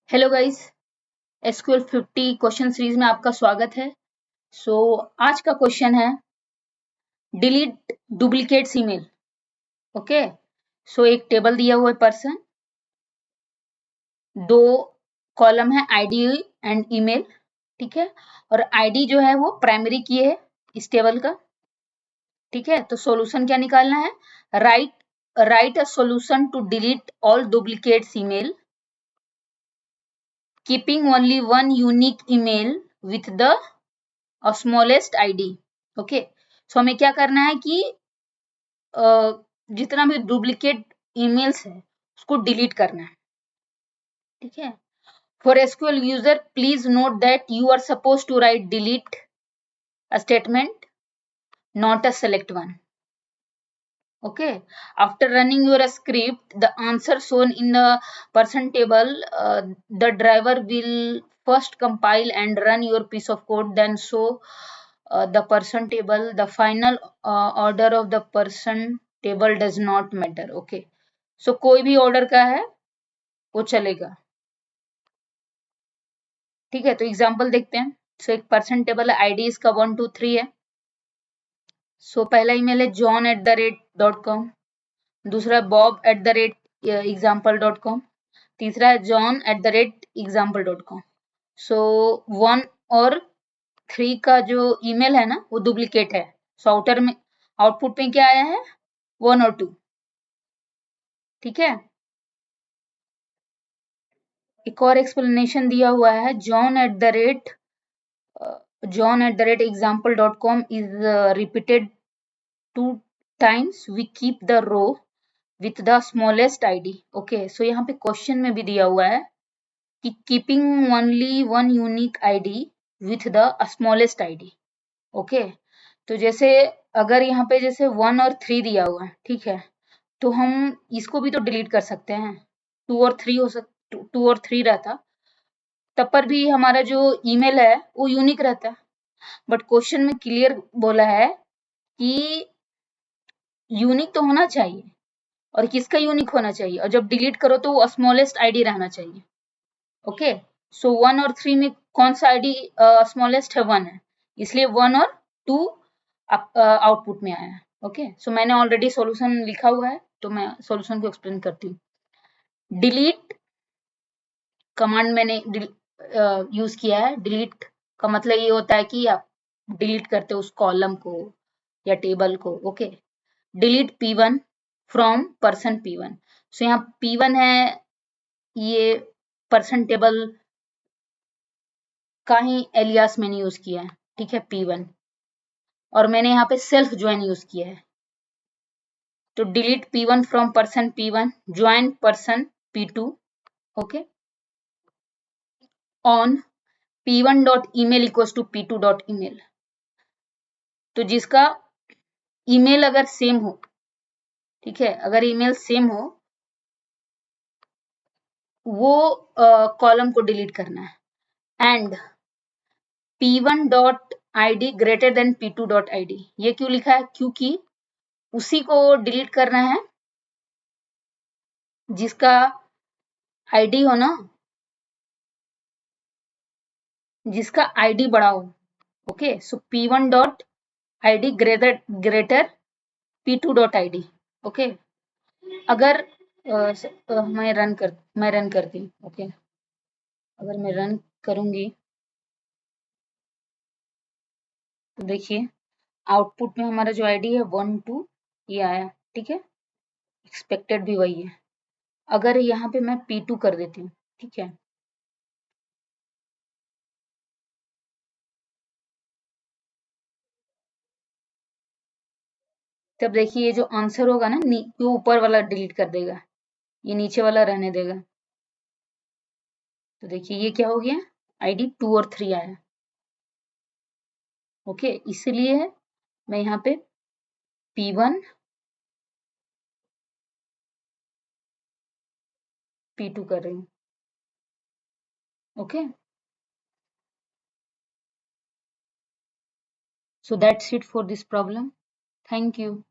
Hello guys, SQL 50 question series में आपका स्वागत है। आज का क्वेश्चन है डिलीट डुप्लीकेट्स ईमेल। ओके, एक टेबल दिया हुआ है पर्सन, दो कॉलम है आईडी एंड ईमेल, ठीक है। और आईडी जो है वो प्राइमरी की है इस टेबल का, ठीक है। तो सॉल्यूशन क्या निकालना है? Write a solution to delete all duplicates email keeping only one unique email with the smallest ID. Okay, so हमें क्या करना है कि जितना भी डुप्लीकेट ईमेल्स है उसको डिलीट करना है, ठीक है। For SQL user please note that you are suppose to write delete a statement, not a select one. Okay, after running your script, the answer shown in the person table, the driver will first compile and run your piece of code, then show the person table. The final order of the person table does not matter. Okay, so कोई भी order का है वो चलेगा, ठीक है। तो example देखते हैं। एक पर्सन टेबल है, आईडी इसका 123 है। पहला ईमेल है john@.com, दूसरा bob@example.com, तीसरा है john@example.com। 1 और 3 का जो ईमेल है ना वो डुप्लीकेट है। आउटर में आउटपुट में क्या आया है? 1 और 2, ठीक है। एक और एक्सप्लेनेशन दिया हुआ है, john@example.com is repeated 2 times. We keep the row with the smallest id. Okay, so यहाँ पे क्वेश्चन में भी दिया हुआ है कि keeping only one unique id with the smallest id. Okay, तो जैसे अगर यहाँ पे जैसे 1 और 3 दिया हुआ है, ठीक है, तो हम इसको भी तो डिलीट कर सकते हैं। 2 और 3 2 और 3 रहता तब पर भी हमारा जो ईमेल है वो यूनिक रहता है। बट क्वेश्चन में क्लियर बोला है कि यूनिक तो होना चाहिए, और किसका यूनिक होना चाहिए, और जब डिलीट करो तो वो स्मॉलेस्ट आईडी रहना चाहिए। ओके, 1 और 3 में कौन सा आईडी स्मॉलेस्ट है? 1 है, इसलिए 1 और 2 आउटपुट में आया है। ओके, मैंने ऑलरेडी सॉल्यूशन लिखा हुआ है, तो मैं सॉल्यूशन को एक्सप्लेन करती हूँ। डिलीट कमांड मैंने यूज किया है। डिलीट का मतलब ये होता है कि आप डिलीट करते हो उस कॉलम को या टेबल को। Okay, delete P1 from person P1। यहाँ P1 है, ये पर्सन टेबल का ही एलियास मैंने यूज किया है, ठीक है, P1। और मैंने यहाँ पे सेल्फ ज्वाइन यूज किया है। तो delete P1 from person P1, join person P2। Okay, on P1.email equals to P2.email। तो जिसका ईमेल अगर सेम हो, ठीक है, अगर ईमेल सेम हो वो कॉलम को डिलीट करना है। And P1.id greater than P2.id, ये क्यों लिखा है? क्योंकि उसी को डिलीट करना है जिसका आईडी हो ना, जिसका आईडी बड़ा हो। Okay, P1.id greater P2.id। Okay, अगर मैं रन करती हूँ। ओके, अगर मैं रन करूंगी तो देखिए आउटपुट में हमारा जो आईडी है 1 2 ये आया, ठीक है, एक्सपेक्टेड भी वही है। अगर यहाँ पे मैं P2 कर देती हूँ, ठीक है, तब देखिए ये जो आंसर होगा ना, ये ऊपर वाला डिलीट कर देगा, ये नीचे वाला रहने देगा। तो देखिए ये क्या हो गया, आईडी 2 और 3 आया। ओके, इसलिए मैं यहाँ पे P1 P2 कर रही हूँ। Okay, so that's it for this problem. Thank you.